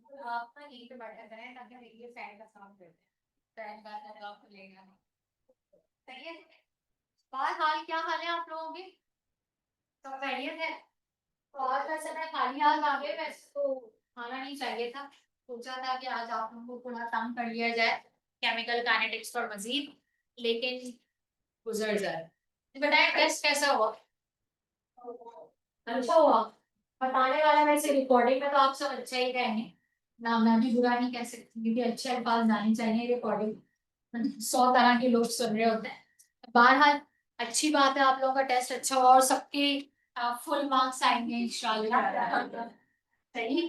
आप ना यहीं पे बैठे रहें ताकि हम ये फैन का साउंड करते हैं। फैन का तो आप खुलेगा नहीं। सही है। बहरहाल क्या हाल है आप लोगों के? सब खैरियत है? तो आज वैसे मैं खाली हाथ आ गए, वैसे तो खाना नहीं चाहिए था। सोचा था कि आज आप लोगों को थोड़ा तंग कर लिया जाए केमिकल काइनेटिक्स पर मजीद, लेकिन गुजर जाए। तो बताएं टेस्ट कैसा हुआ? अच्छा हुआ। बताने वाला वैसे रिकॉर्डिंग में तो आप सब अच्छा ही कहेंगे ना, मैं भी बुरा नहीं कह सकती क्योंकि अच्छे अल्फाज जाने चाहिए रिकॉर्डिंग। 100 तरह के लोग सुन रहे होते हैं। बहरहाल अच्छी बात है, आप लोगों का टेस्ट अच्छा हुआ और सबके फुल मार्क्स आएंगे इंशाल्लाह। सही।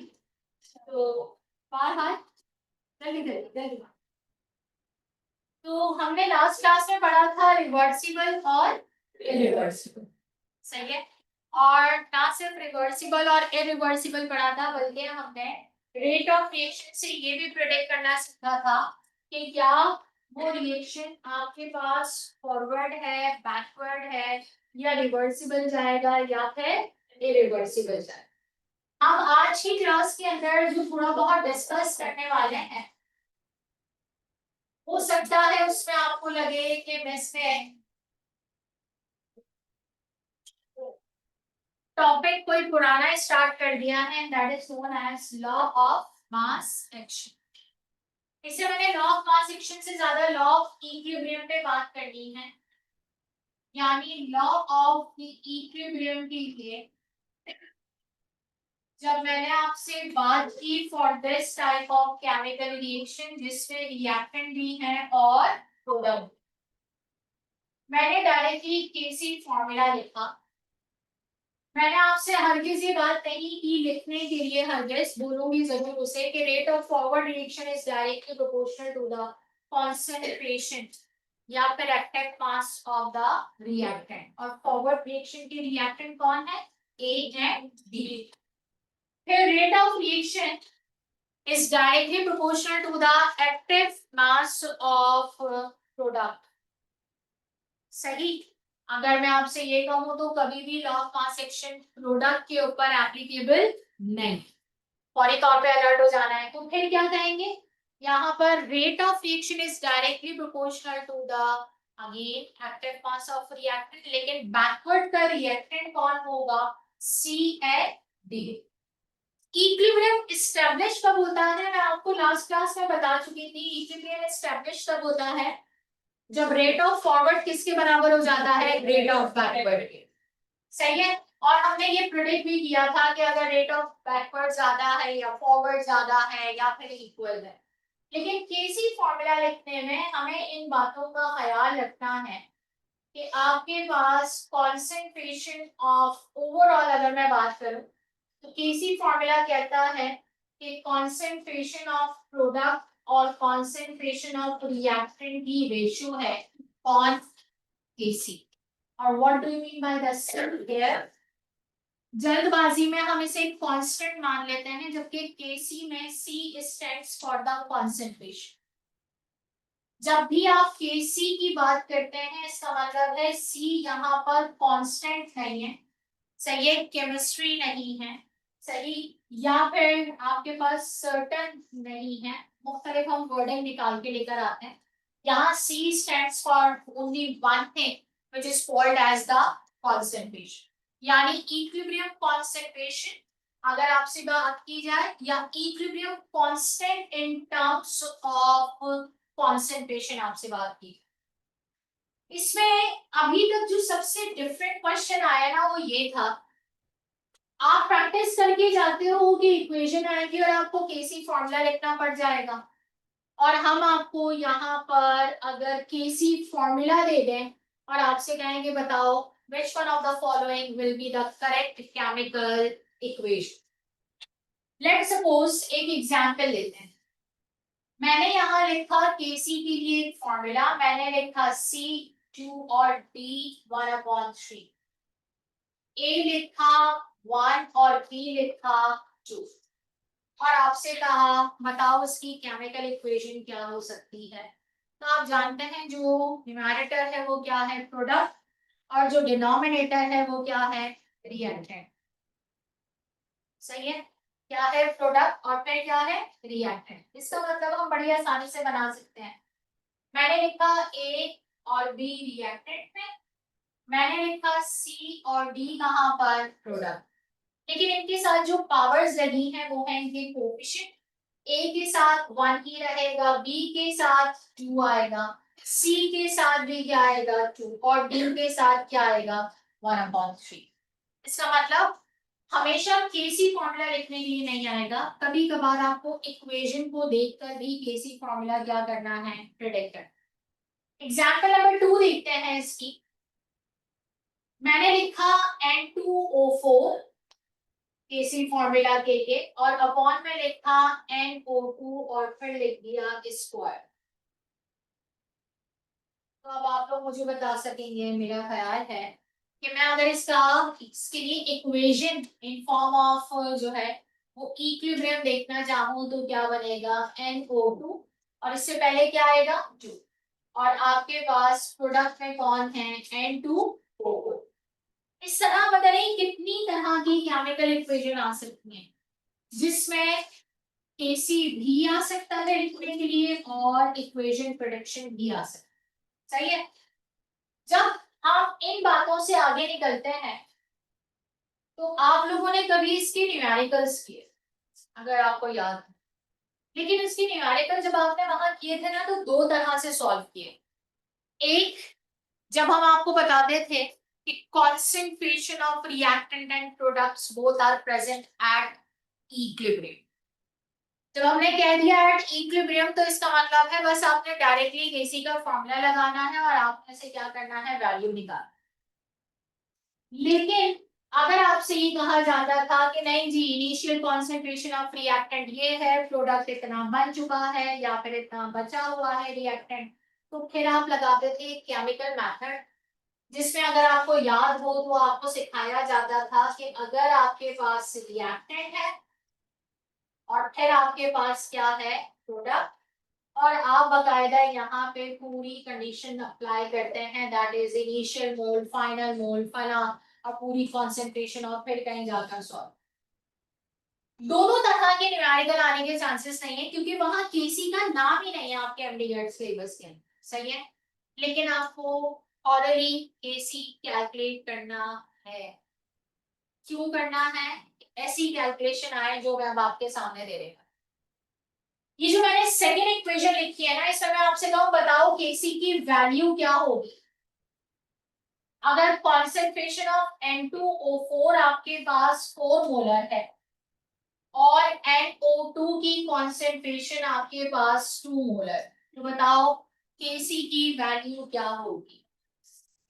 तो बहरहाल जल्दी जल्दी जल्दी। तो हमने लास्ट क्लास में पढ़ा था रिवर्सिबल और इरिवर्सिबल। सही है। और ना सिर्फ रिवर्सिबल और इरिवर्सिबल पढ़ा था, बल्कि हमने रेट ऑफ रिएक्शन से ये भी प्रेडिक्ट करना सीखा था कि क्या वो रिएक्शन आपके पास फॉरवर्ड है, बैकवर्ड है, या रिवर्सिबल जाएगा या फिर इरिवर्सिबल जाएगा। हम आज की क्लास के अंदर जो थोड़ा बहुत डिस्कस करने वाले हैं, हो सकता है उसमें आपको लगे कि मिस ने टॉपिक कोई पुराना स्टार्ट कर दिया है, that is known as law of mass action. इसे मैंने लॉ ऑफ मास एक्शन से ज्यादा लॉ ऑफ इक्विलिब्रियम पे बात करनी है, यानी लॉ ऑफ द इक्विलिब्रियम के लिए जब मैंने आपसे बात की for this type of chemical reaction जिसमें रिएक्टेंट भी है और प्रोडक्ट, मैंने डायरेक्टली केसी फॉर्मूला लिखा। मैंने आपसे हरगिज ये बात नहीं की लिखने के लिए, हरगिज बोलूंगी जरूर उसे कि rate of forward reaction is directly proportional to the concentration या फिर active mass of the reactant. और फॉरवर्ड रिएक्शन के रिएक्टेंट कौन है? A and B. फिर rate of reaction is directly proportional to the active mass of product। सही। अगर मैं आपसे ये कहूं तो कभी भी law of mass action product के ऊपर एप्लीकेबल नहीं, फौरी तौर पे अलर्ट हो जाना है। तो फिर क्या कहेंगे यहाँ पर? Rate of reaction is directly proportional to the again active mass of reactant, लेकिन बैकवर्ड का रिएक्टेंट कौन होगा? C and D. Equilibrium establish कब होता है? मैं आपको लास्ट क्लास में बता चुकी थी इक्विलिब्रियम एस्टेब्लिश कब होता है, जब रेट ऑफ फॉरवर्ड किसके बराबर हो जाता है? रेट ऑफ बैकवर्ड के। सही है। और हमने ये प्रिडिक्ट भी किया था कि अगर रेट ऑफ बैकवर्ड ज्यादा है या फॉरवर्ड ज्यादा है या फिर इक्वल है। लेकिन केसी फॉर्मूला लिखने में हमें इन बातों का ख्याल रखना है कि आपके पास कॉन्सेंट्रेशन ऑफ ओवरऑल अगर मैं बात करूं तो केसी फॉर्मूला कहता है कि कॉन्सेंट्रेशन ऑफ प्रोडक्ट और कॉन्सेंट्रेशन ऑफ रिएक्टेंट की रेशियो है कौन? केसी। और what do you mean by this here? जल्दबाजी में हम इसे एक कांस्टेंट मान लेते हैं, जबकि केसी में C stands for the concentration. जब भी आप केसी की बात करते हैं इसका मतलब है सी यहाँ पर कांस्टेंट नहीं है, सही है, केमिस्ट्री नहीं है, सही, या फिर आपके पास सर्टन नहीं है, मुख्तलिफ हम वर्डिंग निकाल के लेकर आते हैं। यहाँ C stands for only one thing which is called as the concentration, यानी इक्विलिब्रियम कॉन्सेंट्रेशन अगर आपसे बात की जाए, या equilibrium constant in terms of concentration आपसे बात की। इसमें अभी तक जो सबसे डिफरेंट क्वेश्चन आया ना वो ये था, आप प्रैक्टिस करके जाते हो कि इक्वेशन आएगी और आपको केसी फॉर्मूला लिखना पड़ जाएगा, और हम आपको यहाँ पर अगर केसी फॉर्मूला दे दें और आपसे कहेंगे बताओ which one of the following will be the correct chemical equation। Let's suppose एक एग्जांपल लेते हैं। मैंने यहाँ लिखा केसी के लिए एक फॉर्मूला, मैंने लिखा C2 और D1/3, ए लिखा 1 और बी लिखा 2, और आपसे कहा बताओ इसकी केमिकल इक्वेशन क्या हो सकती है। तो आप जानते हैं जो न्यूमरेटर है वो क्या है? प्रोडक्ट, और जो डिनोमिनेटर है वो क्या है? रिएक्टेंट। सही है। क्या है प्रोडक्ट और फिर क्या है रिएक्टेंट। इसका मतलब हम बड़ी आसानी से बना सकते हैं। मैंने लिखा ए और बी रिएक्टेंट में, मैंने लिखा सी और डी कहाँ पर प्रोडक्ट। लेकिन इनके साथ जो पावर्स लगी हैं वो है इनके कोएफिशिएंट। ए के साथ 1 ही रहेगा, बी के साथ 2 आएगा, सी के साथ भी क्या आएगा 2 और डी के साथ क्या आएगा 1/3। इसका मतलब हमेशा केसी फॉर्मूला लिखने के लिए नहीं आएगा, कभी कभार आपको इक्वेशन को देखकर भी केसी फॉर्मूला क्या करना है प्रिडिक्ट करना। एग्जाम्पल नंबर 2 देखते हैं इसकी। मैंने लिखा N2O4 केसी फॉर्मूला के लिए और अपॉन में लिखा NO2 और फिर लिख दिया स्क्वायर। तो अब आप लोग मुझे बता सकेंगे, मेरा ख्याल है कि मैं अगर इसके लिए इक्वेशन इन फॉर्म ऑफ जो है वो इक्विलिब्रियम देखना चाहूँ तो क्या बनेगा NO2 और इससे पहले क्या आएगा 2 और आपके पास प्रोडक्ट में कौन है N2O। इस तरह पता नहीं कितनी तरह की केमिकल इक्वेशन आ सकती हैं जिसमें केसी भी आ सकता है लिखने के लिए और इक्वेशन प्रेडिक्शन भी आ सकता है। सही है। जब आप इन बातों से आगे निकलते हैं तो आप लोगों ने कभी इसके न्यूमेरिकल्स किए अगर आपको याद है, लेकिन इसके न्यूमेरिकल जब आपने वहां किए थे ना तो दो तरह से सॉल्व किए। एक, जब हम आपको बताते थे कि concentration of reactant and products both are present at equilibrium। जब हमने कह दिया एट इक्विलिब्रियम तो इसका मतलब है बस आपने डायरेक्टली केसी का फॉर्मूला लगाना है और आपने से क्या करना है वैल्यू निकालना। लेकिन अगर आपसे ये कहा जाता था कि नहीं जी इनिशियल कॉन्सेंट्रेशन ऑफ रिएक्टेंट ये है, प्रोडक्ट इतना बन चुका है या फिर इतना बचा हुआ है रिएक्टेंट, तो फिर आप लगाते थे केमिकल मेथड जिसमें अगर आपको याद हो तो आपको सिखाया जाता था कि अगर आपके पास रिएक्टेंट है और फिर आपके पास क्या है प्रोडक्ट और आप बकायदा यहाँ पे पूरी कंडीशन अप्लाई करते हैं that is initial mould final mould फला और पूरी कंसंट्रेशन और फिर कहीं जाकर सॉल्व। दोनों तरह के न्यूमेरिकल आने के चांसेस नहीं है क्योंकि वहां केसी का नाम ही नहीं है आपके एमडीएड सिलेबस के अंदर। सही है। लेकिन आपको ऑलरेडी केसी कैलकुलेट करना है। क्यों करना है? ऐसी कैलकुलेशन आए जो मैं अब आपके सामने दे रही हूँ। ये जो मैंने सेकेंड इक्वेशन लिखी है ना इसमें मैं आपसे कहूं बताओ केसी की वैल्यू क्या होगी अगर कॉन्सेंट्रेशन ऑफ N2O4 आपके पास 4 मोलर है और NO2 की कॉन्सेंट्रेशन आपके पास 2 मोलर, तो बताओ केसी की वैल्यू क्या होगी,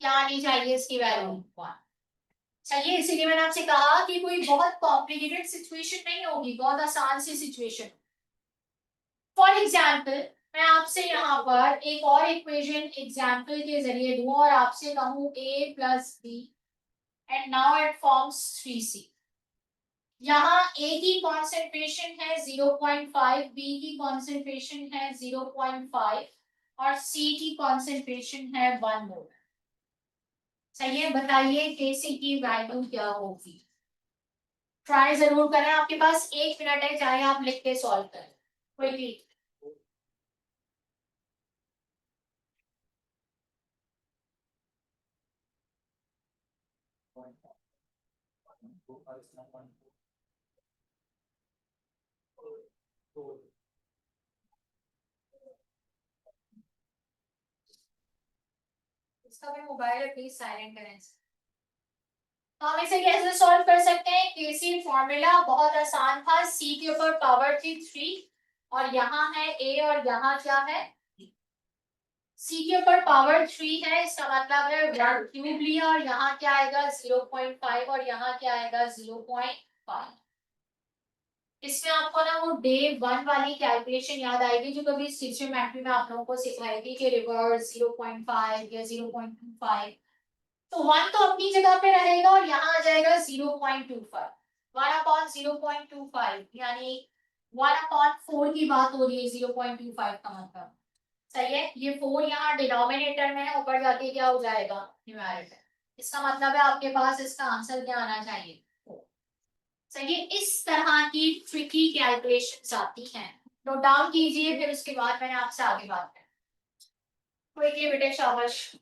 क्या आनी चाहिए इसकी वैल्यू चाहिए। इसीलिए मैंने आपसे कहा कि कोई बहुत कॉम्प्लिकेटेड सिचुएशन नहीं होगी, बहुत आसान सी सिचुएशन। फॉर एग्जाम्पल मैं आपसे यहाँ पर एक और इक्वेशन एग्जाम्पल के जरिए दूं और आपसे कहूँ a plus B and now it forms 3C। यहाँ a की कॉन्सेंट्रेशन है 0.5, b की कॉन्सेंट्रेशन है 0.5 और c की कॉन्सेंट्रेशन है 1 मोल। सही है। बताइए केसी की वैल्यू क्या होगी। ट्राई जरूर करें, आपके पास 1 मिनट है, चाहे आप लिख के सॉल्व करें क्विकली। इसका भी मोबाइल है, प्लीज साइलेंट करें। तो हम इसे कैसे सॉल्व कर सकते हैं? केसी फॉर्मूला बहुत आसान था, सी के ऊपर पावर थी 3 और यहाँ है ए और यहाँ क्या है सी के ऊपर पावर 3 है, इसका मतलब है 1 क्यूब लिया और यहाँ क्या आएगा 0.5 और यहाँ क्या आएगा 0.5। इसमें आपको ना वो डे 1 वाली कैलकुलेशन याद आएगी जो कभी स्टिचियोमेट्री में आप लोगों को सिखाई थी कि रिवर्स 0.5 या 0.25। तो 1 तो अपनी जगह पे रहेगा और यहाँ आ जाएगा 0.25। 1/0.25 यानी 1/4 की बात हो रही है 0.25 का मतलब। सही है। ये 4 यहाँ डिनोमिनेटर में है, ऊपर जाके क्या हो जाएगा न्यूमैरेटर। इसका मतलब है आपके पास इसका आंसर क्या आना चाहिए 4। सही है, इस तरह की ट्रिकी कैलकुलेशंस आती हैं। नोट डाउन कीजिए, फिर उसके बाद मैंने आपसे आगे बात करनी। क्विकली बेटे, शाबाश।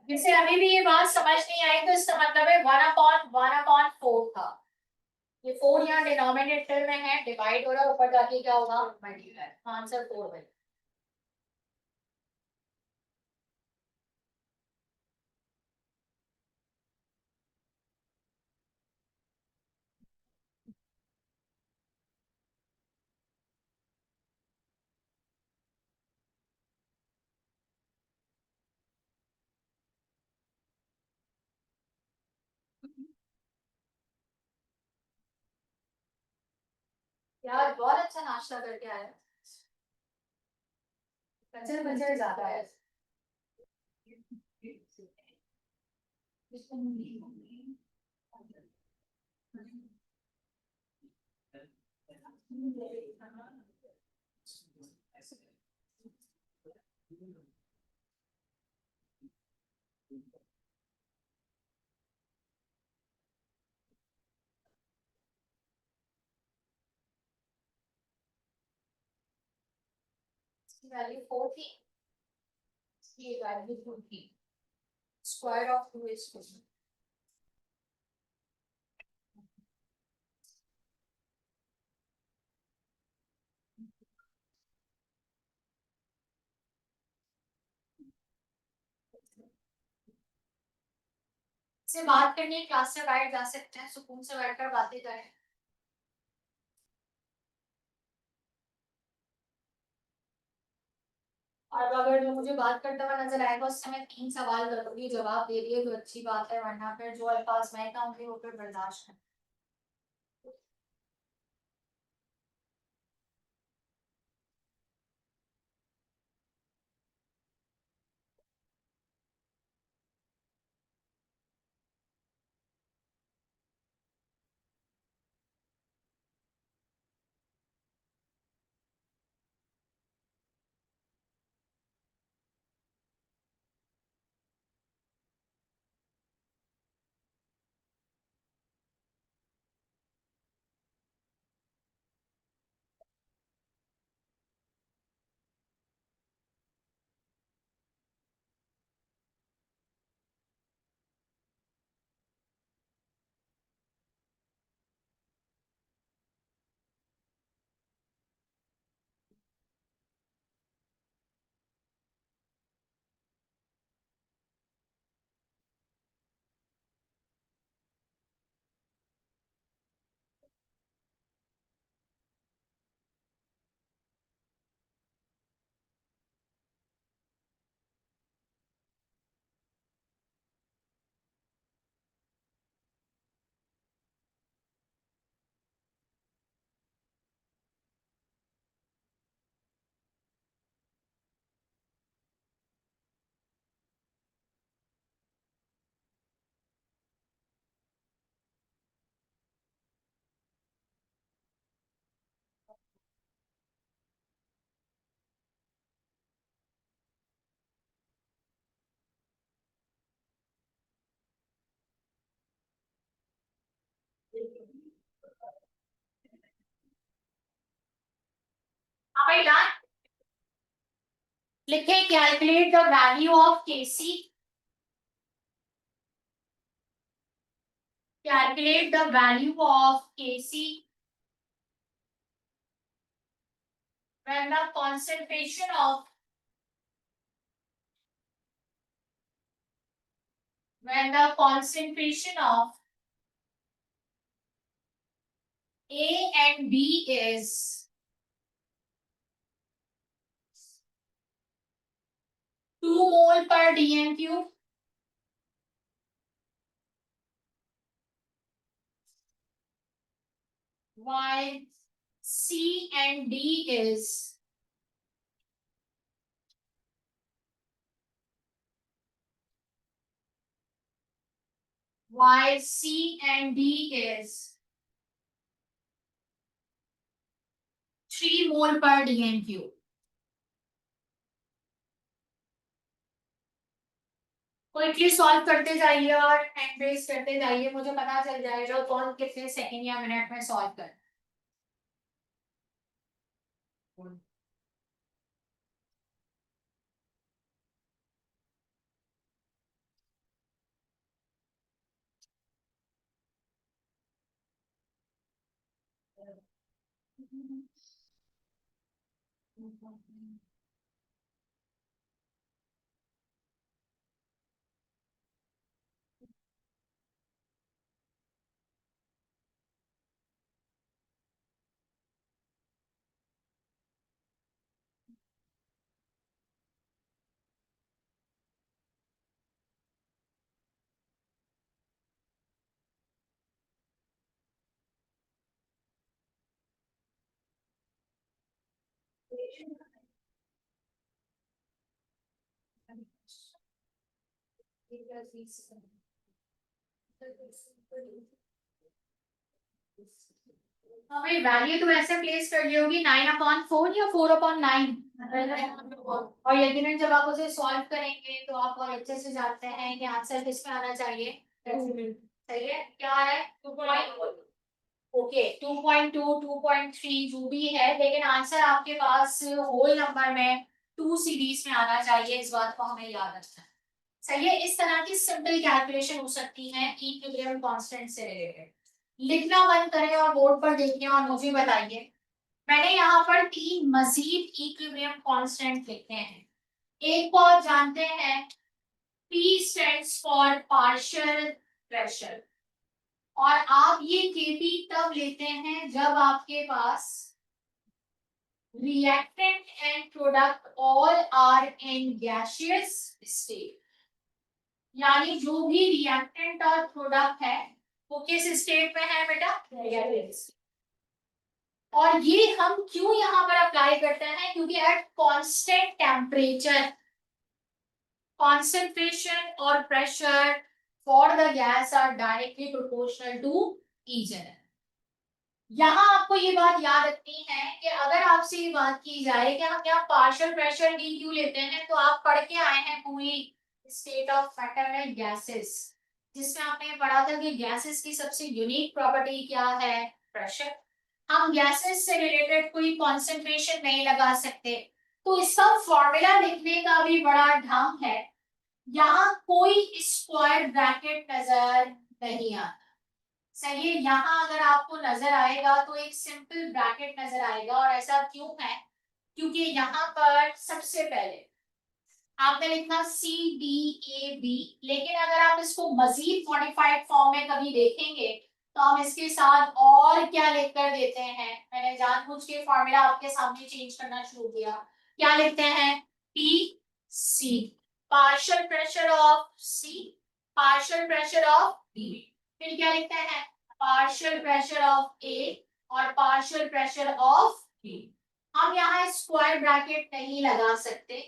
जिसे अभी भी ये बात समझ नहीं आई, तो इसका मतलब है 1/4 था। ये 4 यहाँ डिनोमिनेटर में है, डिवाइड हो रहा है, ऊपर जाके क्या होगा, मल्टीप्लाई। आंसर 4 है। यार बहुत अच्छा नाश्ता करके आया। कचर बचर ज्यादा है। वैल्यू 4 थी, ये वैल्यू 2 थी। Square of 2 is 2। से बात करनी है, क्लास से बाहर जा सकते हैं, सुकून से बैठकर बातें करें। और अगर जो मुझे बात करता हुआ नजर आएगा, उससे मैं 3 सवाल करूंगी, जवाब दे दिए तो अच्छी बात है, वरना फिर जो अल्फाज मैं कहूंगी वो फिर बर्दाश्त है। हाँ भाई डन। लिखे calculate the value of KC, calculate the value of KC when the concentration of when the concentration of A and B is 2 mole per dm cube, while C and D is while C and D is 3 mole per dm cube. Quickly solve करते जाइए और hand raise करते जाइए, मुझे पता चल जाएगा कौन कितने सेकंड या मिनट में सॉल्व कर। हाँ भाई, वैल्यू तो ऐसे प्लेस कर ली होगी 9/4 या 4/9। और यकीनन जब आप उसे सॉल्व करेंगे तो आप और अच्छे से जानते हैं कि आंसर किस में आना चाहिए। सही है, क्या है 2.2। ओके 2.2 2.3 जो भी है, लेकिन आंसर आपके पास होल नंबर में 2 सीरीज में आना चाहिए, इस बात को हमें याद रखना है। सही है, इस तरह की सिंपल कैलकुलेशन हो सकती है इक्विलिब्रियम कांस्टेंट से रिलेटेड। लिखना बंद करें और बोर्ड पर देखिए और मुझे बताइए। मैंने यहाँ पर 3 मजीद इक्विलिब्रियम कांस्टेंट लिखे हैं। एक को आप जानते हैं, P stands for partial pressure, और आप ये Kp तब लेते हैं जब आपके पास reactant and product all are in gaseous state, यानी जो भी रिएक्टेंट और प्रोडक्ट है वो किस स्टेट में है बेटा, गैसियस। और ये हम क्यों यहाँ पर अप्लाई करते हैं, क्योंकि एट कांस्टेंट टेम्परेचर concentration और pressure for the gas are directly proportional to each other। यहाँ आपको ये बात याद रखनी है कि अगर आपसे ये बात की जाए कि हम यहाँ पार्शियल प्रेशर डी क्यों लेते हैं, तो आप पढ़ के आए हैं पूरी स्टेट ऑफ मैटर में गैसेस, जिसमें आपने पढ़ा था कि गैसेस की सबसे यूनिक प्रॉपर्टी क्या है, प्रेशर। हम गैसेस से रिलेटेड कोई कॉन्सेंट्रेशन नहीं लगा सकते, तो इसका फॉर्मूला लिखने का भी बड़ा ढंग है। यहाँ कोई स्क्वायर ब्रैकेट नजर नहीं आता। सही है, यहाँ अगर आपको नजर आएगा तो एक सिंपल ब्रैकेट नजर आएगा, और ऐसा क्यों है, क्योंकि यहाँ पर सबसे पहले आपने लिखा CDAB, लेकिन अगर आप इसको मजीद मॉडिफाइड फॉर्म में कभी देखेंगे तो हम इसके साथ और क्या लिखकर देते हैं। मैंने जानबूझ के फॉर्मूला आपके सामने चेंज करना शुरू किया। क्या लिखते हैं, PC, partial pressure of C, partial pressure of B। फिर क्या लिखते हैं, पार्शियल प्रेशर ऑफ A और पार्शियल प्रेशर ऑफ B। हम यहाँ स्क्वायर ब्रैकेट नहीं लगा सकते,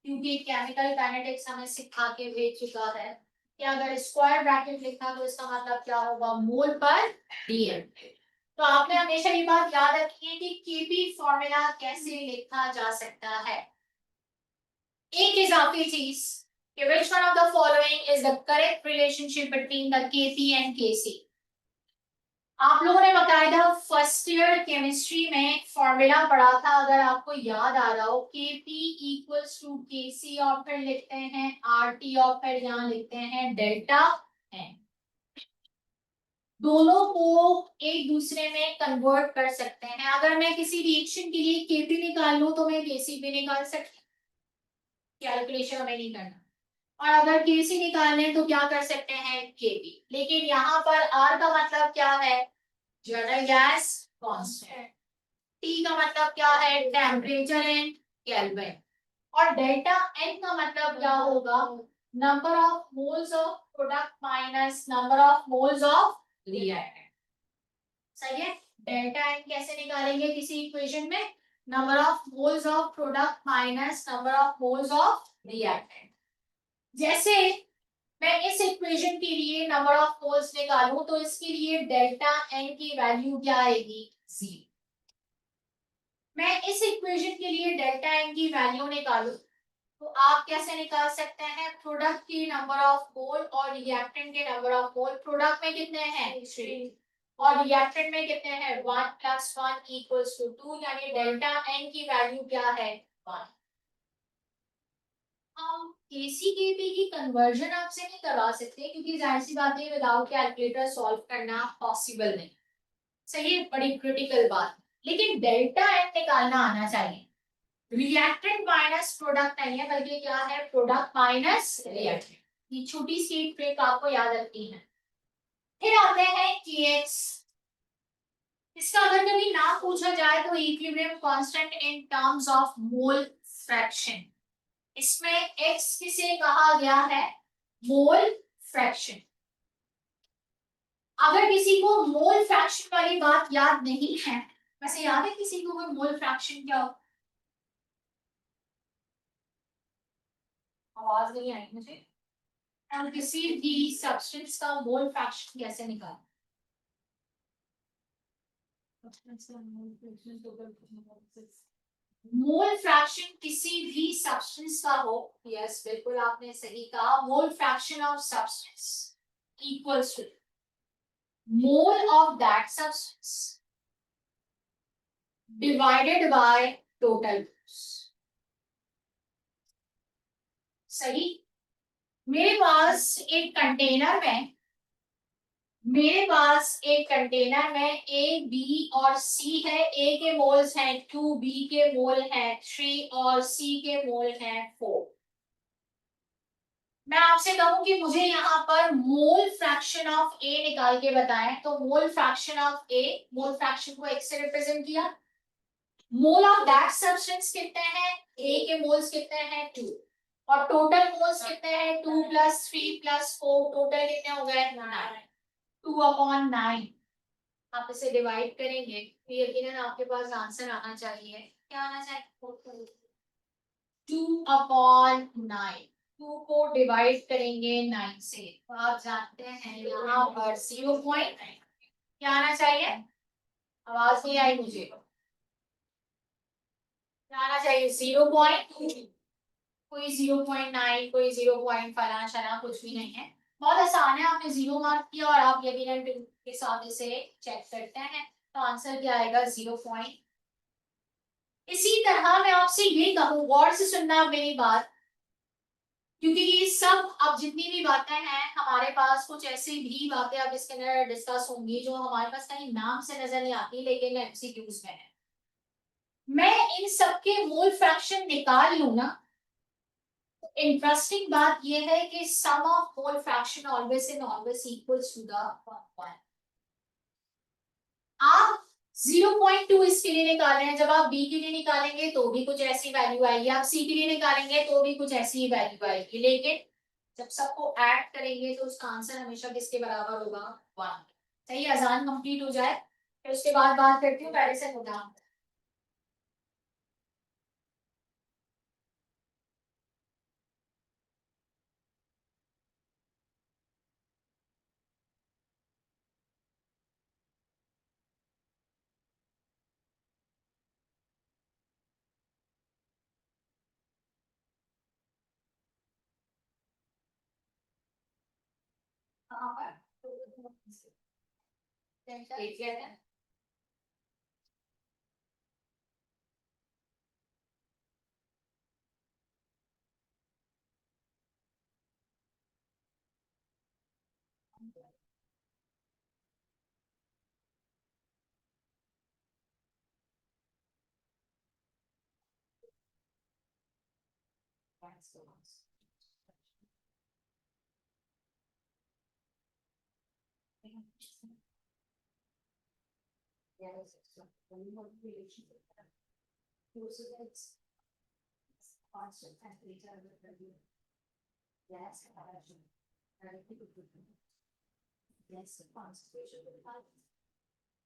क्योंकि केमिकल काइनेटिक्स हमें सिखा के भेज चुका है कि अगर स्क्वायर ब्रैकेट लिखा तो इसका मतलब क्या होगा, मोल पर डीएम। तो आपने हमेशा ये बात याद रखनी है कि केपी फॉर्मूला कैसे लिखा जा सकता है। एक इजाफी चीज कि which one of the following is the correct relationship between the Kp and Kc। आप लोगों ने बकायदा फर्स्ट ईयर केमिस्ट्री में फॉर्मूला पढ़ा था, अगर आपको याद आ रहा हो, Kp इक्वल्स टू Kc और फिर लिखते हैं RT और फिर यहाँ लिखते हैं डेल्टा N। दोनों को एक दूसरे में कन्वर्ट कर सकते हैं। अगर मैं किसी रिएक्शन के लिए Kp निकाल लूं तो मैं Kc भी निकाल सकती हूँ, कैलकुलेशन हमें नहीं करना। और अगर Kc निकालने तो क्या कर सकते हैं, Kp। लेकिन यहाँ पर R का मतलब क्या है, जर्नल गैस कांस्टेंट। T का मतलब क्या है, टेम्परेचर इन केल्विन। और डेल्टा N का मतलब क्या होगा, number of moles of product minus number of moles of reactant. सही है, डेल्टा N कैसे निकालेंगे किसी इक्वेशन में, number of moles of product minus number of moles of reactant. जैसे मैं इस इक्वेशन के लिए नंबर ऑफ मोल्स निकालूं तो इसके लिए डेल्टा N की वैल्यू क्या आएगी, 0। मैं इस इक्वेशन के लिए डेल्टा N की वैल्यू निकालूं तो आप कैसे निकाल सकते हैं प्रोडक्ट की नंबर ऑफ मोल और रिएक्टेंट के नंबर ऑफ मोल। प्रोडक्ट में कितने हैं 3 और रिएक्टेंट में कितने हैं 1 + 1 = 2, यानी डेल्टा एन की वैल्यू क्या है 1। हम केसीकेपी की कन्वर्जन आपसे नहीं करवा सकते क्योंकि जाहिर सी बात है विदाउट कैलकुलेटर सॉल्व करना पॉसिबल नहीं। सही है, बड़ी क्रिटिकल बात। लेकिन डेल्टा एन निकालना आना चाहिए। रिएक्टेंट माइनस प्रोडक्ट नहीं है बल्कि क्या है प्रोडक्ट माइनस रिएक्टेंट। ये छोटी सी ट्रिक आपको याद रखनी है। फिर आते हैं kx। इसका अगर कभी ना पूछा जाए तो equilibrium constant in terms of mole fraction. इसमें x किसे कहा गया है मोल फ्रैक्शन। अगर किसी को मोल फ्रैक्शन वाली बात याद नहीं है, वैसे याद है किसी को कोई मोल फ्रैक्शन क्या हो? आवाज नहीं आई मुझे। हम किसी भी सब्सटेंस का मोल फ्रैक्शन कैसे निकालें? मोल फ्रैक्शन किसी भी सब्सटेंस का हो, यस बिल्कुल आपने सही कहा, mole fraction of substance equals to mole of that substance divided by total. सही। मेरे पास एक कंटेनर में ए बी और सी है। ए के मोल्स हैं 2, बी के मोल हैं 3 और सी के मोल हैं 4। मैं आपसे कहूं कि मुझे यहाँ पर मोल फ्रैक्शन ऑफ ए निकाल के बताएं, तो मोल fraction of A, mole fraction को एक्स से रिप्रेजेंट किया। मोल ऑफ दैट सब्सटेंस कितने हैं, ए के मोल्स कितने हैं 2 और टोटल मोल्स कितने हैं 2 + 3 + 4, टोटल कितने हो गए 9। 2/9 आप इसे डिवाइड करेंगे तो यकीनन आपके पास आंसर आना चाहिए। क्या आना चाहिए 2/9। 2 को डिवाइड करेंगे 9 से तो आप जानते हैं यहाँ पर 0.9 क्या आना चाहिए। आवाज नहीं आई मुझे। क्या आना चाहिए 0.2। कोई 0.9 कोई 0. फला शला कुछ भी नहीं है। बहुत आसान है, आपने 0 मार्क किया और आप यकीनन के साथ इसे चेक करते हैं तो आंसर क्या आएगा 0. इसी तरह मैं आपसे ये कहूँ, गौर से सुनना मेरी बात, क्योंकि ये सब अब जितनी भी बातें हैं हमारे पास कुछ ऐसी भी बातें अब इसके अंदर डिस्कस होंगी जो हमारे पास कहीं नाम से नजर नहीं आती लेकिन एमसीक्यूज में है। मैं इन सबके मोल फ्रैक्शन निकाल लूं ना, तो इंटरेस्टिंग बात यह है कि sum of mole fraction always and always equals to the 1। आप 0.2 इसके लिए निकाल रहे हैं, जब आप बी के लिए निकालेंगे तो भी कुछ ऐसी वैल्यू आएगी, आप सी के लिए निकालेंगे तो भी कुछ ऐसी वैल्यू आएगी, लेकिन जब सबको ऐड करेंगे तो उसका आंसर हमेशा किसके बराबर होगा 1। सही, अजान कंप्लीट हो जाए फिर उसके बाद बात करती हूँ पहले से होगा। कहाँ पर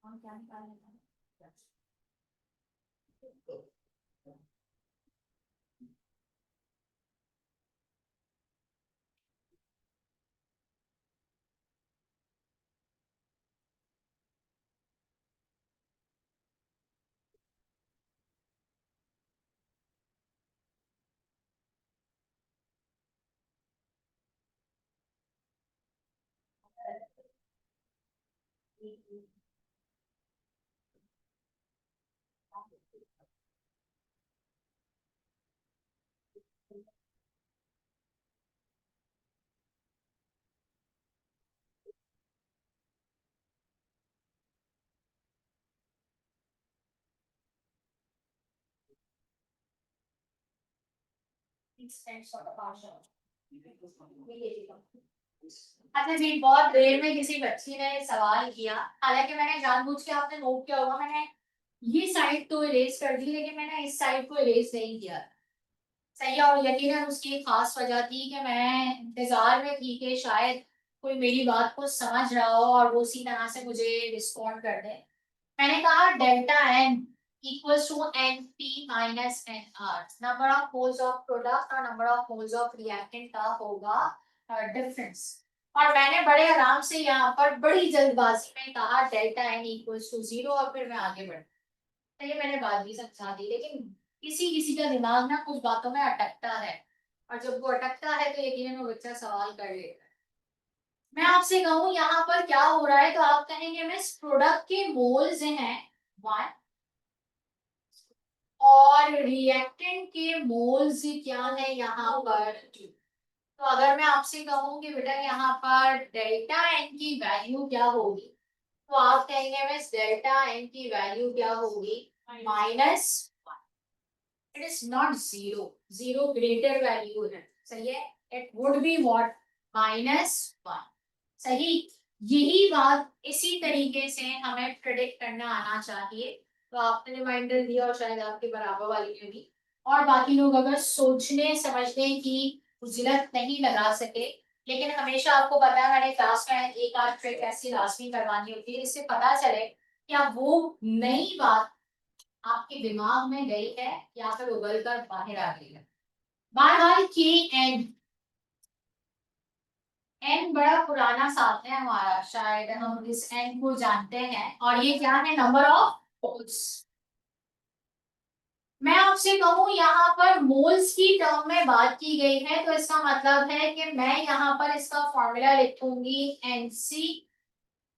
हम क्या निकाल रहे हैं अच्छा जी, बहुत देर में किसी बच्ची ने सवाल किया, हालांकि मैंने जानबूझ के, आपने नोट किया होगा, मैंने ये साइड तो इरेज कर दी लेकिन मैंने इस साइड को इरेज नहीं किया। सही है, और यकीनन उसकी एक खास वजह थी कि मैं इंतजार में थी कि शायद कोई मेरी बात को समझ रहा हो और वो उसी तरह से मुझे रिस्पॉन्ड कर दे। मैंने कहा delta N equals to N P minus N R, number of moles of product और number of moles of reactant का होगा डिफरेंस। और मैंने बड़े आराम से यहाँ पर बड़ी जल्दबाजी में कहा डेल्टा एन इक्वल्स टू 0 और फिर मैं आगे बढ़। तो ये मैंने बात भी समझा दी, लेकिन किसी किसी का दिमाग ना कुछ बातों में अटकता है, और जब वो अटकता है तो यकीनन वो बच्चा सवाल कर लेता है। मैं आपसे कहूँ यहाँ पर क्या हो रहा है, तो आप कहेंगे मिस प्रोडक्ट के मोल्स हैं 1 और रिएक्टेंट के मोल्स क्या है यहाँ पर 2। तो अगर मैं आपसे कहूँ कि बेटा यहाँ पर डेल्टा एन की वैल्यू क्या होगी, तो आप कहेंगे मिस डेल्टा एन की वैल्यू क्या होगी, minus. It is not zero, zero greater value है, सही है, इट वुड बी व्हाट, -1। सही, यही बात इसी तरीके से हमें प्रेडिक्ट करना आना चाहिए। तो आपने रिमाइंडर दिया और शायद आपके बराबर वाली ने भी, और बाकी लोग अगर सोचने समझने की उजरत नहीं लगा सके, लेकिन हमेशा आपको पता है मैंने क्लास में एक आध ट्रिक ऐसी लाजमी करवानी होती है जिससे पता चले क्या वो नई बात आपके दिमाग में गई है या फिर उगल कर बाहर आ गई है। बहरहाल के एन, एन बड़ा पुराना साथ है हमारा, शायद हम इस एन को जानते हैं, और ये क्या है, नंबर ऑफ मोल्स। मैं आपसे कहूँ यहाँ पर मोल्स की टर्म में बात की गई है, तो इसका मतलब है कि मैं यहाँ पर इसका फॉर्मूला लिखूंगी NC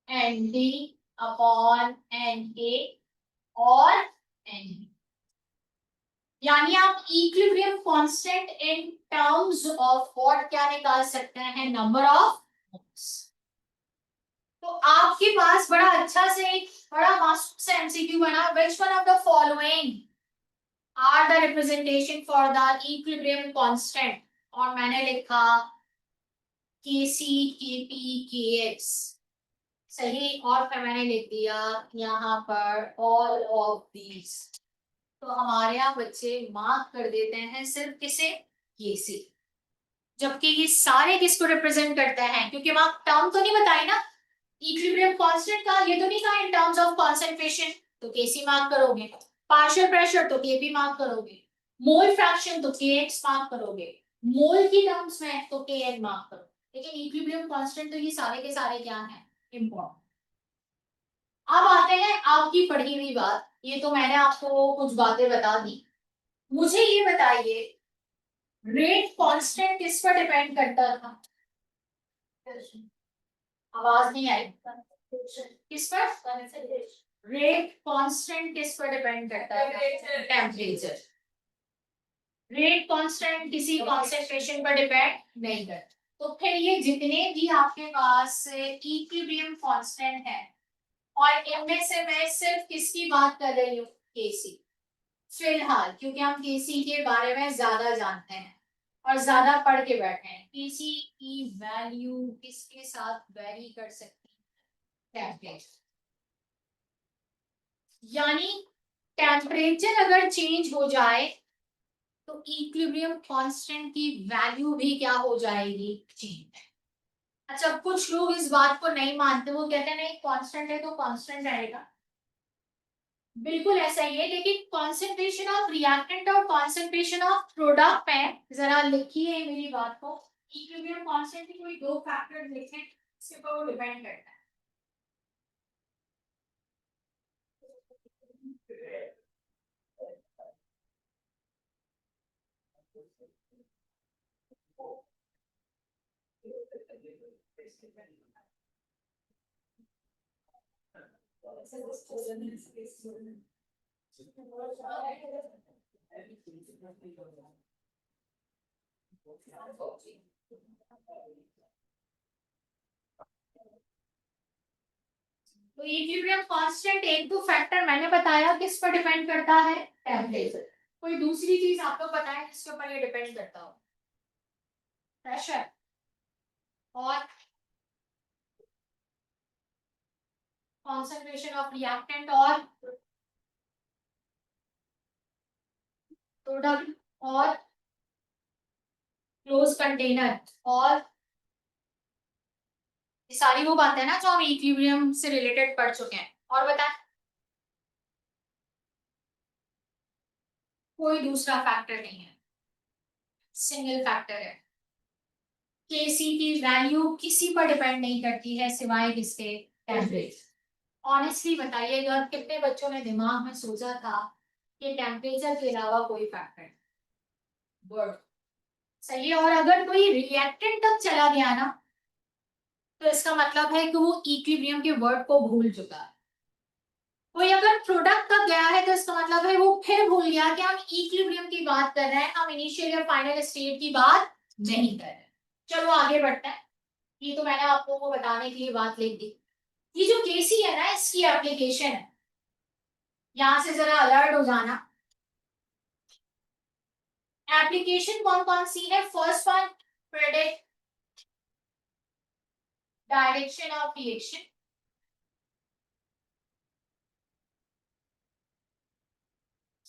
N D upon N A और एन, यानी आप equilibrium constant in terms of what क्या निकाल सकते हैं, नंबर ऑफ मोल्स। तो आपके पास बड़ा अच्छा से एक बड़ा मासूम सा एमसीक्यू बना, which one of the following are the representation for the equilibrium constant, और मैंने लिखा के सी के पी के एक्स, सही, और फिर मैंने लिख दिया यहाँ पर ऑल ऑफ दीज। तो हमारे यहाँ बच्चे मार्क कर देते हैं सिर्फ किसे, ये से, जबकि ये सारे किसको रिप्रेजेंट करते हैं, क्योंकि वहां टर्म तो नहीं बताई ना इक्विलिब्रियम कांस्टेंट का, ये तो नहीं कहा इन टर्म्स ऑफ कंसंट्रेशन, तो केसी मार्क करोगे, पार्शियल प्रेशर तो केपी मार्क करोगे, मोल फ्रैक्शन तो केएक्स मार्क करोगे, मोल की टर्म्स में तो केएन मार्क करोगे, लेकिन इक्विलिब्रियम कांस्टेंट तो ये सारे के सारे क्या हैं, इंपॉर्टेंट। अब आते हैं आपकी पढ़ी हुई बात, ये तो मैंने आपको कुछ बातें बता दी, मुझे ये बताइए रेट कांस्टेंट किस पर डिपेंड करता था, आवाज नहीं आई, किस पर, रेट कांस्टेंट किस पर डिपेंड करता है, टेम्परेचर। रेट कांस्टेंट किसी कॉन्सेंट्रेशन पर डिपेंड नहीं करता, तो फिर ये जितने भी आपके पास इक्विलिब्रियम कांस्टेंट है, और इनमें से मैं सिर्फ किसकी बात कर रही हूँ, केसी, फिलहाल, क्योंकि हम केसी के बारे में ज्यादा जानते हैं और ज्यादा पढ़ के बैठे हैं। केसी की वैल्यू किसके साथ वेरी कर सकती है, टेम्परेचर, यानी टेम्परेचर अगर चेंज हो जाए तो इक्विलिब्रियम कांस्टेंट की वैल्यू भी क्या हो जाएगी, चेंज। अच्छा, कुछ लोग इस बात को नहीं मानते, वो कहते हैं नहीं कांस्टेंट है तो कांस्टेंट रहेगा, बिल्कुल ऐसा ही है, लेकिन कॉन्सेंट्रेशन ऑफ रिएक्टेंट और कॉन्सेंट्रेशन ऑफ प्रोडक्ट में जरा लिखिए मेरी बात को, इक्विलिब्रियम कांस्टेंट की कोई दो फैक्टर लिखें, इसके ऊपर वो डिपेंड करता है। तो इक्विलिब्रियम कांस्टेंट एक दो फैक्टर मैंने बताया किस पर डिपेंड करता है, टेम्परेचर। कोई दूसरी चीज आपको पता है जिसके ऊपर ये डिपेंड करता हो? प्रेशर और कॉन्सेंट्रेशन ऑफ रिएक्टेंट और प्रोडक्ट और क्लोज कंटेनर, और ये सारी वो बातें हैं ना जो हम इक्विलिब्रियम से रिलेटेड पढ़ चुके हैं। और बताएं, कोई दूसरा फैक्टर नहीं है, सिंगल फैक्टर है। केसी की वैल्यू किसी पर डिपेंड नहीं करती है सिवाय किसके, टेम्परेचर। ऑनेस्टली बताइए अगर कितने बच्चों ने दिमाग में सोचा था कि टेम्परेचर के अलावा कोई फैक्टर वर्ड सही है। और अगर कोई रिएक्टेंट तक चला गया ना तो इसका मतलब है कि वो इक्विलिब्रियम के वर्ड को भूल चुका है। कोई अगर प्रोडक्ट तक गया है तो इसका मतलब है वो फिर भूल गया कि हम इक्विलिब्रियम की बात कर रहे हैं, हम इनिशियल या फाइनल स्टेट की बात नहीं कर रहे। चलो आगे बढ़ते हैं। ये तो मैंने आपको को बताने के लिए बात लिख दी। ये जो केसी है ना इसकी एप्लीकेशन है, यहां से जरा अलर्ट हो जाना। एप्लीकेशन कौन कौन सी है? First one, predict direction of reaction.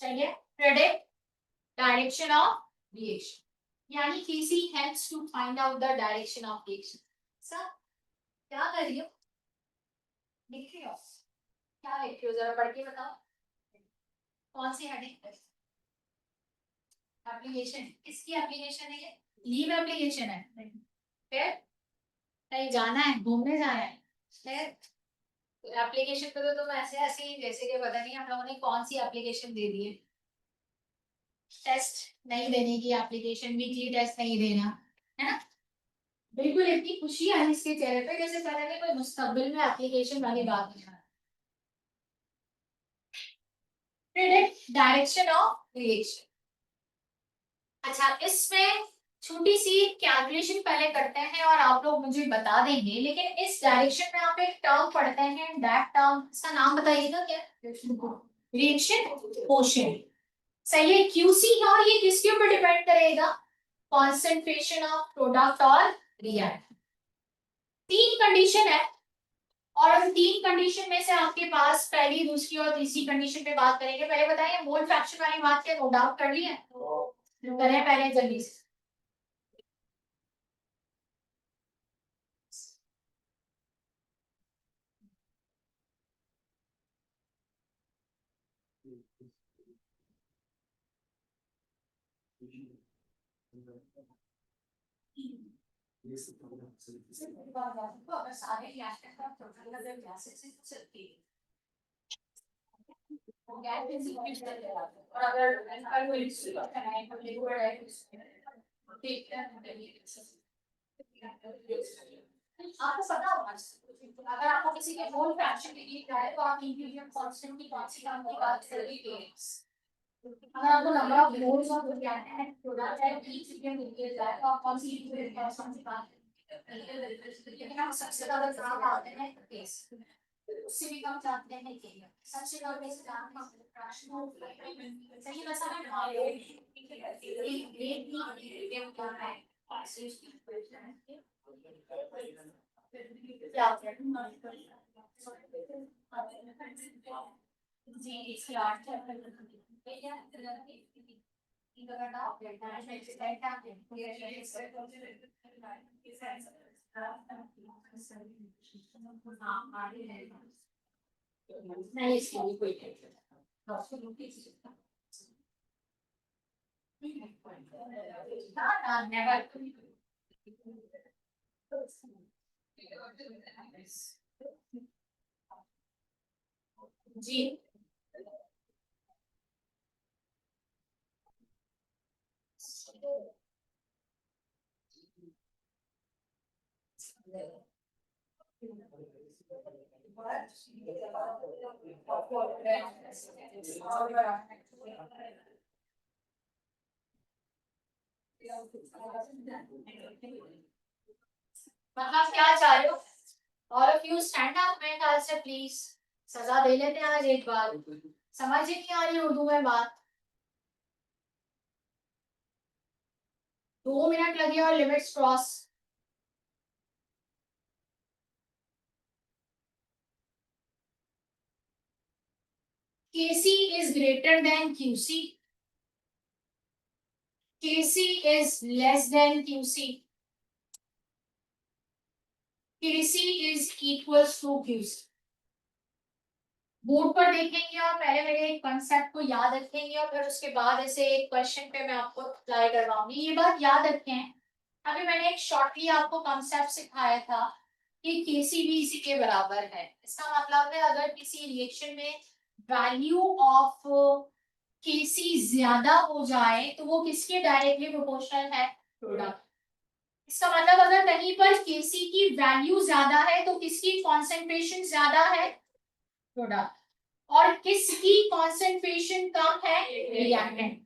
चाहिए प्रेडिक्ट डायरेक्शन ऑफ रिएक्शन, यानी KC helps to find out the direction of reaction. Sir क्या कर रही हो, लिख रही हो, क्या लिख रही हो जरा पढ़ के बताओ। कौन सी हेडिंग? एप्लीकेशन। किसकी एप्लीकेशन है ये? लीव एप्लीकेशन है। फिर कहीं जाना है, घूमने जाना है? फिर एप्लीकेशन पे तो तुम ऐसे ऐसे ही जैसे कि पता नहीं हम लोगों ने कौन सी एप्लीकेशन दे दी है। टेस्ट नहीं देने की एप्लीकेशन, वीकली टेस्ट नहीं देना, है ना? बिल्कुल इतनी खुशी आई इसके चेहरे पे जैसे पता नहीं कोई मुस्तकबिल में एप्लीकेशन वाली बात है। Predict direction of reaction. अच्छा इसमें छोटी सी कैलकुलेशन पहले करते हैं और आप लोग मुझे बता देंगे, लेकिन इस डायरेक्शन में आप एक टर्म पढ़ते हैं, दैट टर्म इसका नाम बताइएगा क्या? Reaction quotient. सही है। क्यूसी और ये किसके ऊपर डिपेंड करेगा? कॉन्सेंट्रेशन ऑफ प्रोडक्ट और रिएक्ट। तीन कंडीशन है और उन तीन कंडीशन में से आपके पास पहली, दूसरी और तीसरी कंडीशन पे बात करेंगे। पहले बताइए मोल फ्रैक्शन वाली बात के नोट डाउन कर लिया करें पहले जल्दी से। अगर सारे रिएक्शन का टोटल अगर गैसेस से चलती है तो गैस बेसिकली चल जाएगा। और अगर अल्कोहल को लिक्विड करना है तो लिक्विड है ठीक है। आपको पता होगा अगर आपको किसी के मोल फ्रैक्शन की नीड है तो आप इक्विलिब्रियम कांस्टेंट की कौन सी टर्म की बात करेंगे? अगर आपको number of moles of reactant product है इक्विलिब्रियम मिल जाए तो आप कौन सी इक्विलिब्रियम कांस्टेंट की बात करेंगे? लेकिन हम सबसे ज्यादा काम आते हैं केस, उससे भी कम जानते हैं कि सबसे ज्यादा इस काम का फ्रैक्शन सही बस हमें एक इक्विलिब्रियम क्या है जी इसके अर्थ नहीं इसकी भी कोई नेवर जी मतलब क्या चाह रहे हो? All of you stand up, मेरे ख्याल से प्लीज। सजा दे लेते हैं आज एक बार। समझ ही नहीं आ रही उर्दू में बात। 2 मिनट लगे और limits cross. KC is greater than QC. KC is less than QC. KC is equals to QC. Board पर देखेंगे और पहले मेरे एक कंसेप्ट को याद रखेंगे और फिर उसके बाद ऐसे एक क्वेश्चन पे मैं आपको अप्लाई करवाऊंगी। ये बात याद रखें, अभी मैंने एक शॉर्टली आपको कंसेप्ट सिखाया था कि केसी भी इसी के बराबर है। इसका मतलब है अगर किसी रिएक्शन में वैल्यू ऑफ केसी ज्यादा हो जाए तो वो किसके डायरेक्टली प्रोपोर्शनल है? प्रोडक्ट। इसका मतलब अगर कहीं पर केसी की वैल्यू ज्यादा है तो किसकी कॉन्सेंट्रेशन ज्यादा है? प्रोडक्ट। और किसकी कॉन्सेंट्रेशन कम है? रिएक्टेंट।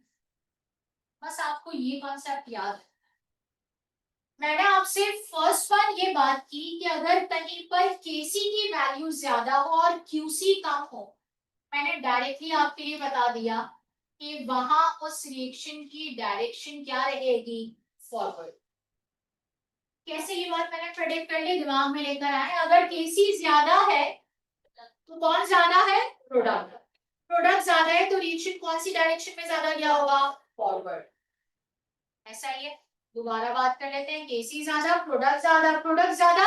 बस आपको ये कॉन्सेप्ट याद है। मैंने आपसे फर्स्ट वन ये बात की कि अगर कहीं पर केसी की वैल्यू ज्यादा हो और क्यूसी कम हो, मैंने डायरेक्टली आपके लिए बता दिया कि वहां उस रिएक्शन की डायरेक्शन क्या रहेगी? फॉरवर्ड। कैसे ये बात मैंने प्रेडिक्ट कर ली, दिमाग में लेकर आए। अगर केसी ज्यादा है तो कौन ज्यादा है? प्रोडक्ट। प्रोडक्ट ज्यादा है तो रिएक्शन कौन सी डायरेक्शन में ज्यादा गया होगा? फॉरवर्ड। ऐसा ही है। दोबारा बात कर लेते हैं। केसी ज्यादा, प्रोडक्ट ज्यादा, प्रोडक्ट ज्यादा,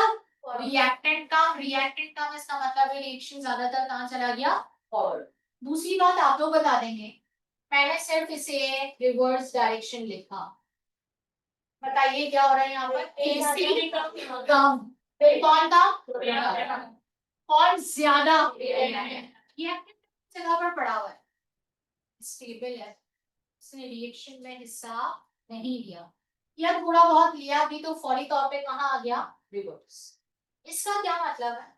रिएक्टेंट कम, रिएक्टेंट कम, इसका मतलब है रिएक्शन ज्यादातर कहाँ चला गया? फॉरवर्ड। दूसरी बात आप लोग बता देंगे, मैंने सिर्फ इसे रिवर्स डायरेक्शन लिखा। बताइए क्या हो रहा है यहाँ पर? केसी कम, कौन कम? कौन ज्यादा? रिएक्टेंट जगह पर पड़ा हुआ है, स्टेबल है, उसने रिएक्शन में हिस्सा नहीं लिया या थोड़ा बहुत लिया भी तो फौरी तौर पे कहाँ आ गया? रिवर्स। इसका क्या मतलब है?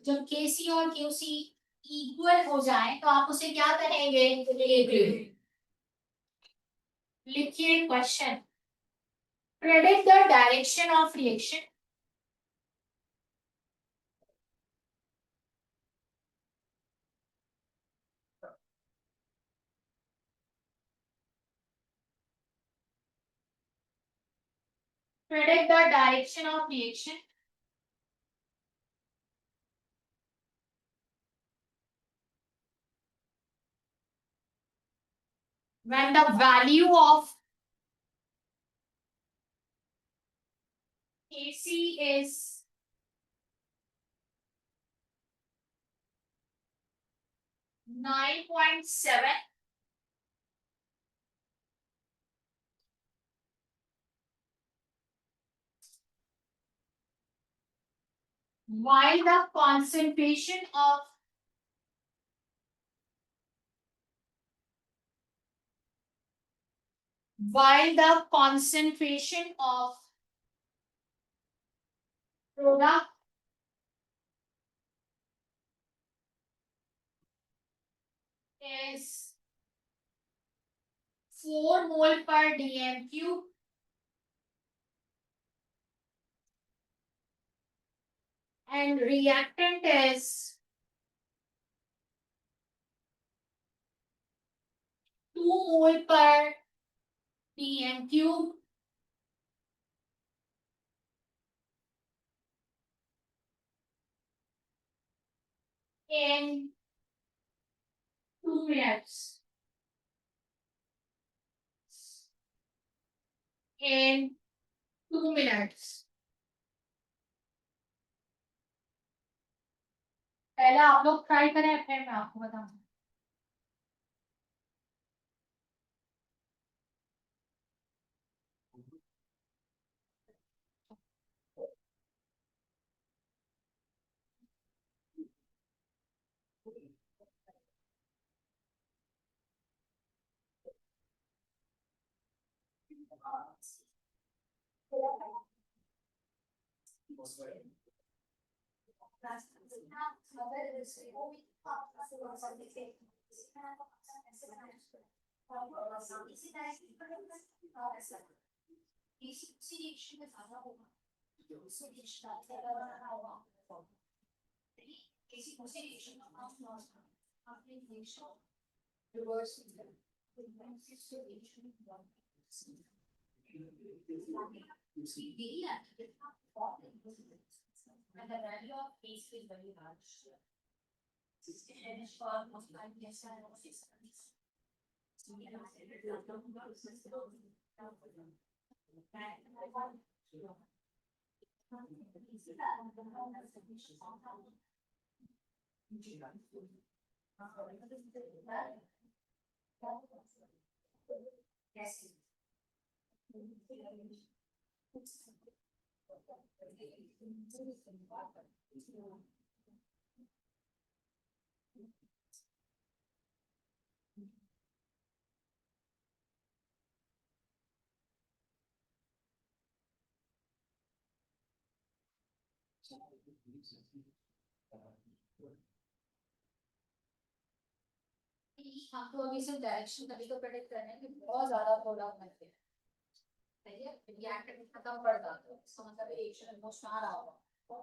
जब केसी और क्यूसी इक्वल हो जाए तो आप उसे क्या कहेंगे? लिखिए question. Predict the direction of reaction. Predict the direction of reaction when the value of Kc is 9.7 while the concentration of product is 4 mole per dm cube and reactant is 2 mole per dm cube, in 2 minutes. In 2 minutes. पहले आप लोग try करें फिर मैं आपको बताऊंगी। आपको अभी सिर्फ डायरेक्शन तभी तो प्रेडिक्ट करना है कि बहुत ज्यादा प्रोडक्ट बनते हैं, सही है, रिएक्ट खत्म कर जाता है, इसका मतलब रिएक्शन ऑलमोस्ट आ रहा होगा, तो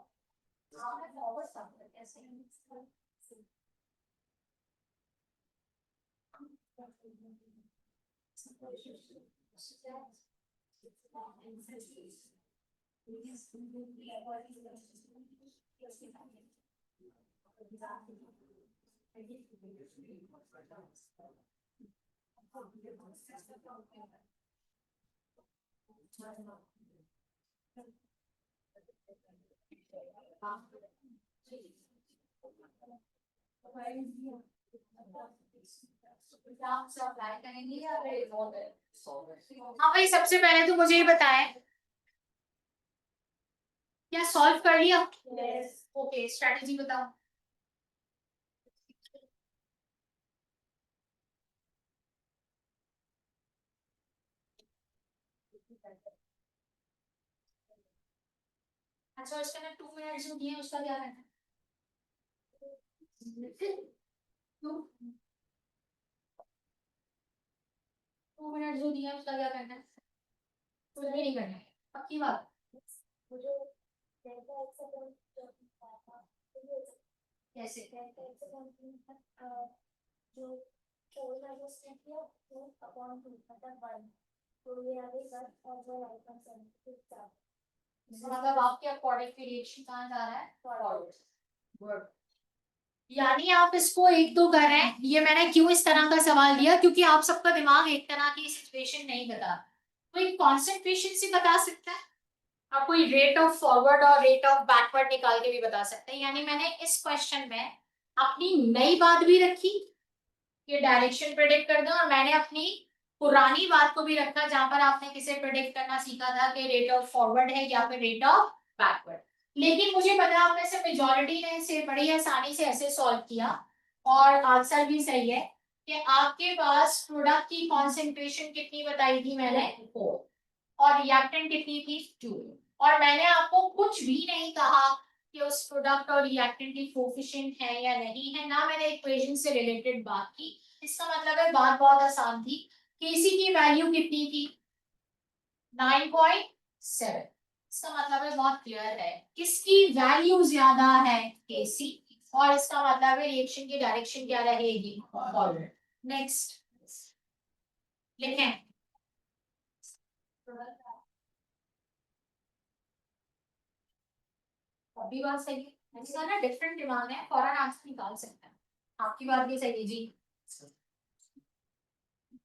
आपने फॉरवर्ड सब कैसे अप्लाई करेंगे या हाँ भाई, सबसे पहले तो मुझे ये बताएं, क्या सॉल्व कर लिया? ओके, स्ट्रेटजी बताओ। अच्छा, उसके अंदर 2 मिनट जो दिए उसका क्या करना है? 2 मिनट जो दिए उसका क्या करना है? कुछ भी नहीं करना है, पक्की बात। कैसे? मतलब आपके अकॉर्डिंग रिएक्शन कहाँ जा रहा है? फॉरवर्ड। गुड। यानी आप इसको एक दो कर रहे हैं। ये मैंने क्यों इस तरह का सवाल दिया, क्योंकि आप सबका दिमाग एक तरह की सिचुएशन नहीं बता, कोई कॉन्सेंट्रेशन से बता सकता है, आप कोई रेट ऑफ फॉरवर्ड और रेट ऑफ बैकवर्ड निकाल के भी बता सकते हैं। यानी मैंने इस क्वेश्चन में अपनी नई बात भी रखी, ये डायरेक्शन प्रेडिक्ट कर दो, और मैंने अपनी पुरानी बात को भी रखा जहां पर आपने किसे प्रेडिक्ट करना सीखा था कि रेट ऑफ फॉरवर्ड है या फिर रेट ऑफ बैकवर्ड। लेकिन मुझे पता है आप में से मेजॉरिटी ने इसे बड़ी आसानी से ऐसे सॉल्व किया, और आंसर भी सही है कि आपके पास प्रोडक्ट की कॉन्सेंट्रेशन कितनी बताई थी मैंने, 4, और रिएक्टेंट कितनी थी, 2। और मैंने आपको कुछ भी नहीं कहा कि उस प्रोडक्ट और रिएक्टेंट की कोफिशिएंट है या नहीं है, ना मैंने इक्वेशन से रिलेटेड बात की। इसका मतलब है बात बहुत आसान थी। केसी की वैल्यू कितनी थी? 9.7। इसका मतलब है बहुत क्लियर है किसकी वैल्यू ज्यादा है, केसी, और इसका मतलब है रिएक्शन की डायरेक्शन क्या रहेगी, फॉरवर्ड। नेक्स्ट लिखें। अभी बात सही है, इसका ना डिफरेंट दिमाग है, फौरन आंसर निकाल सकते हैं। आपकी बात भी सही है जी,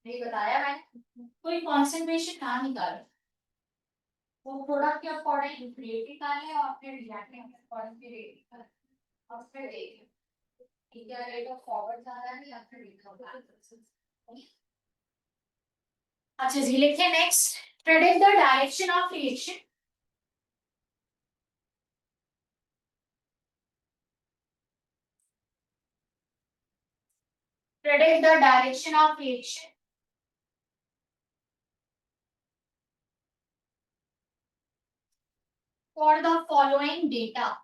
नहीं बताया मैंने, कोई कॉन्सेंट्रेशन ना निकाले, वो प्रोडक्ट के अकॉर्डिंग रेट निकाले और फिर रिएक्टेंट के अकॉर्डिंग फिर रेट निकाले, और फिर देखें कि क्या रेट ऑफ फॉरवर्ड ज्यादा है या फिर रेट ऑफ बैकवर्ड। अच्छा जी, लिखिए next, predict the direction of reaction. Predict the direction of reaction for the following data.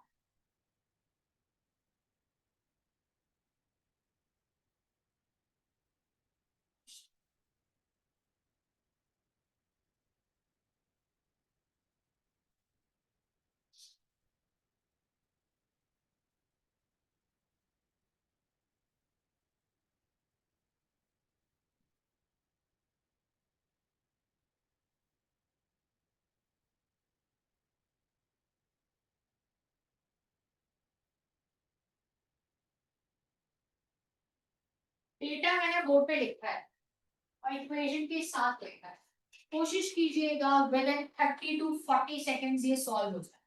Data मैंने बोर्ड पे लिखा है और इक्वेशन के साथ लिखा है। कोशिश कीजिएगा विद इन 30 to 40 सेकेंड्स ये सॉल्व हो जाए।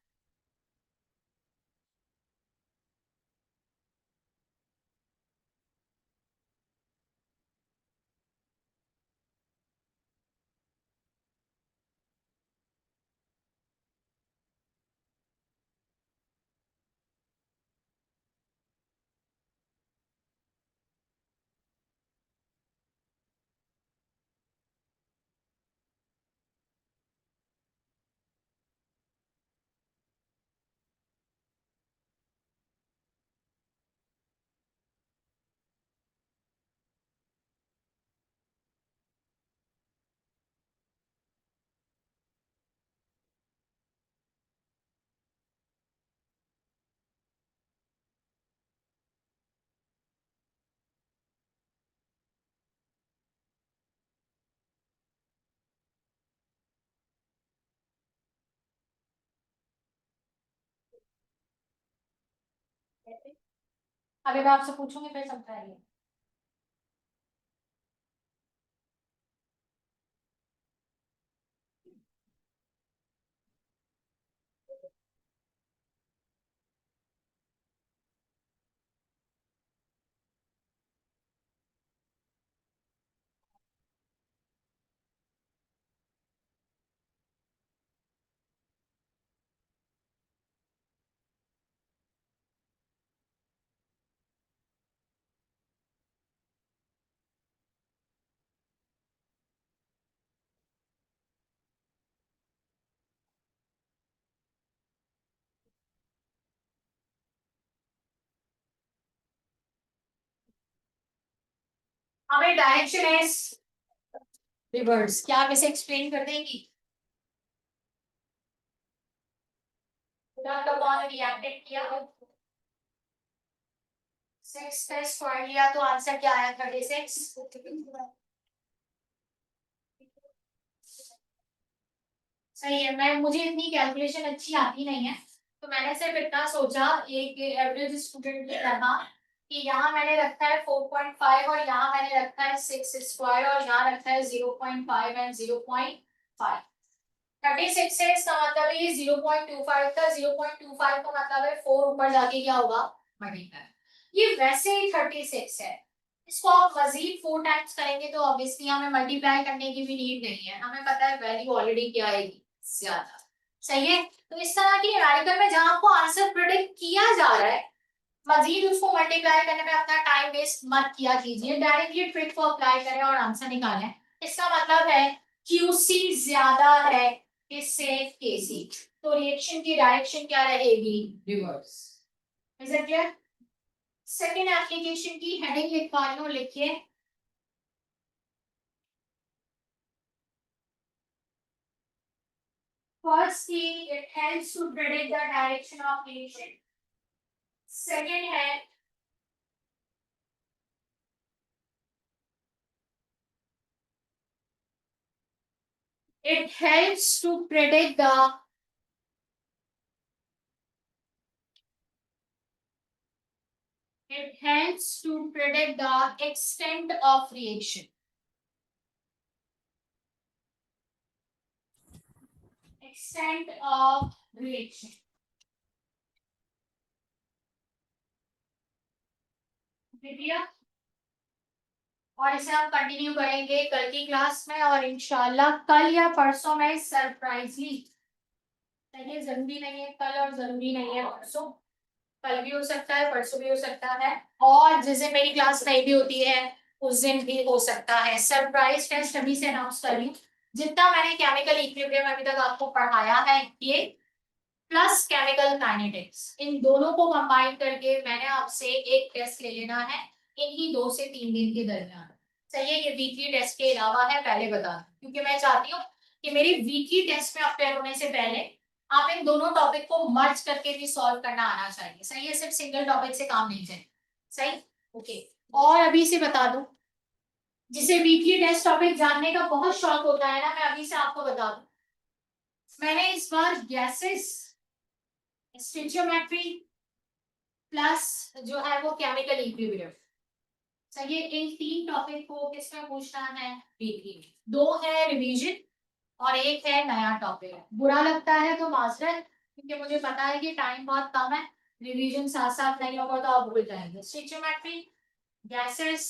अभी मैं आपसे पूछूंगी फिर समझाइए। हमें डायरेक्शन है रिवर्स, क्या आप इसे एक्सप्लेन कर देंगी? का कौन रिएक्टेड किया? 6 का स्क्वायर लिया तो आंसर क्या आया? 36। सही है। मैं मुझे इतनी कैलकुलेशन अच्छी आती नहीं है, तो मैंने सिर्फ इतना सोचा एक एवरेज स्टूडेंट की तरह कि यहाँ मैंने रखा है 4.5 और यहाँ मैंने रखा है 6 स्क्वायर और यहाँ रखा है 0.5 एंड 0.5। 36 है, इसका मतलब है ये 0.25 था। 0.25 का मतलब है 4 ऊपर जाके क्या होगा? मल्टीप्लाई। ये वैसे ही 36 है, इसको आप मजीद 4 टाइम्स करेंगे तो ऑब्वियसली हमें मल्टीप्लाई करने की भी नीड नहीं है, हमें पता है वैल्यू ऑलरेडी क्या आएगी, ज्यादा। सही है। तो इस तरह की न्यूमेरिकल में जहां आपको आंसर प्रिडिक्ट किया जा रहा है, मजीद उसको मल्टीप्लाई करने में अपना टाइम वेस्ट मत किया कीजिए, डायरेक्टली ट्रिक को अप्लाई करें और आंसर निकालें। इसका मतलब है क्यूसी ज्यादा है इससे केसी, तो रिएक्शन की डायरेक्शन क्या रहेगी? Reverse. Is it clear? Second application की हेडिंग लिखवा लो, लिखिए फर्स्ट थी it helps to predict the direction of reaction. Second है it helps to predict the extent of reaction. Extent of reaction. और इसे हम कंटिन्यू करेंगे कल की क्लास में, और इंशाल्लाह कल या परसों में सरप्राइजली, चलिए जरूरी नहीं है कल और जरूरी नहीं है परसों, कल भी हो सकता है परसों भी हो सकता है, और जिस दिन मेरी क्लास नहीं भी होती है उस दिन भी हो सकता है। सरप्राइज टेस्ट अभी से अनाउंस कर रही हूँ। जितना मैंने केमिकल इक्विलिब्रियम अभी तक आपको पढ़ाया है ये प्लस केमिकल काइनेटिक्स, इन दोनों को कंबाइन करके मैंने आपसे एक टेस्ट ले लेना है इन्हीं 2 से 3 दिन के दरमियान। चाहिए ये वीकली टेस्ट के अलावा है, पहले बता दूं, क्योंकि मैं चाहती हूँ कि मेरी वीकली टेस्ट में अपेयर होने से पहले आप इन दोनों टॉपिक को मर्ज करके भी सॉल्व करना आना चाहिए। सही है, सिर्फ सिंगल टॉपिक से काम नहीं चले। सही, ओके। और अभी से बता दूं, जिसे वीकली टेस्ट टॉपिक जानने का बहुत शौक होता है ना, मैं अभी से आपको बता दूं, मैंने इस बार गैसेस, स्टिचियोमेट्री प्लस जो है वो केमिकल इक्विलिब्रियम, सही है, इन 3 टॉपिक को किसमें पूछना है, वीकली। 2 है रिवीजन और 1 है नया टॉपिक। बुरा लगता है तो माजरत, क्योंकि मुझे पता है कि टाइम बहुत कम है, रिवीजन साथ साथ नहीं होगा तो आप भूल जाएंगे। स्टिचियोमेट्री, गैसेस,